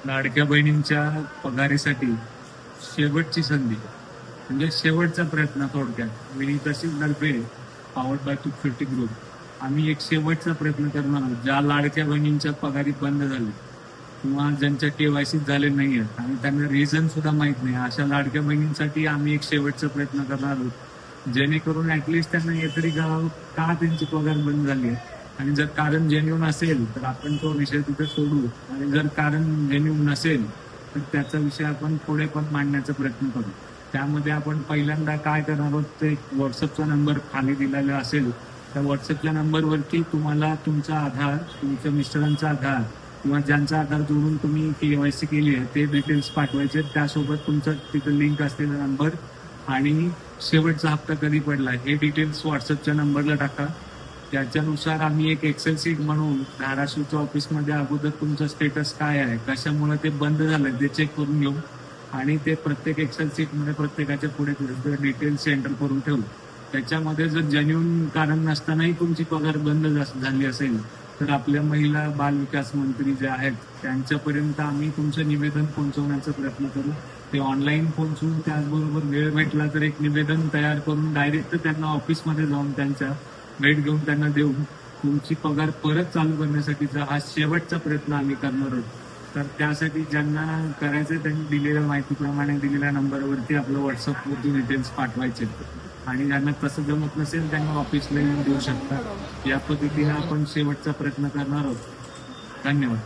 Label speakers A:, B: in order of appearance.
A: लाडक्या बहिणींच्या पगारीसाठी शेवटची संधी म्हणजे शेवटचा प्रयत्न. थोडक्यात विनीत असेल तर्फे पॉवर्ड बाय 250 ग्रुप आम्ही एक शेवटचा प्रयत्न करणार आहोत. ज्या लाडक्या बहिणींच्या पगारी बंद झाले किंवा ज्यांच्या केवायसी झाले नाही आहेत आणि त्यांना रिझन सुद्धा माहित नाही, अशा लाडक्या बहिणींसाठी आम्ही एक शेवटचा प्रयत्न करणार आहोत, जेणेकरून ऍटलिस्ट त्यांना हे तरी का त्यांची पगार बंद झाली आहे. आणि जर कारण जेन्युन असेल तर आपण तो विषय तिथे सोडू, आणि जर कारण जेन्युन नसेल तर त्याचा विषय आपण पुढे पण मांडण्याचा प्रयत्न करू. त्यामध्ये आपण पहिल्यांदा काय करणार आहोत, ते व्हॉट्सअपचा नंबर खाली दिलेला असेल त्या व्हॉट्सअपच्या नंबरवरती तुम्हाला तुमचा आधार, तुमच्या मिस्टरांचा आधार किंवा ज्यांचा आधार जोडून तुम्ही केवायसी केली आहे ते डिटेल्स पाठवायचे. त्यासोबत तुमचा तिथे लिंक असलेला नंबर आणि शेवटचा हप्ता कधी पडला हे डिटेल्स व्हॉट्सअपच्या नंबरला टाका. त्याच्यानुसार आम्ही एक एक्सेल शीट म्हणून धाराशिवच्या ऑफिसमध्ये अगोदर तुमचं स्टेटस काय आहे, कशामुळे ते बंद झालं ते चेक करून घेऊ आणि ते प्रत्येक एक्सेल शीटमध्ये प्रत्येकाच्या पुढे डिटेल्स एंटर करून ठेवू. त्याच्यामध्ये जर जेन्युन कारण नसतानाही तुमची पगार बंद झाली असेल तर आपल्या महिला बाल विकास मंत्री जे आहेत त्यांच्यापर्यंत आम्ही तुमचं निवेदन पोहोचवण्याचा प्रयत्न करू. ते ऑनलाईन पोहोचवून त्याचबरोबर वेळ भेटला तर एक निवेदन तयार करून डायरेक्ट त्यांना ऑफिसमध्ये जाऊन त्यांच्या भेट घेऊन त्यांना देऊन तुमची पगार परत चालू करण्यासाठीचा हा शेवटचा प्रयत्न आम्ही करणार आहोत. तर त्यासाठी ज्यांना करायचं त्यांनी दिलेल्या माहितीप्रमाणे दिलेल्या नंबरवरती आपलं व्हॉट्सअपवरती डिटेल्स पाठवायचे आणि ज्यांना तसं जमत नसेल त्यांना ऑफिसला येऊन देऊ शकता. या पद्धतीने आपण शेवटचा प्रयत्न करणार आहोत. धन्यवाद.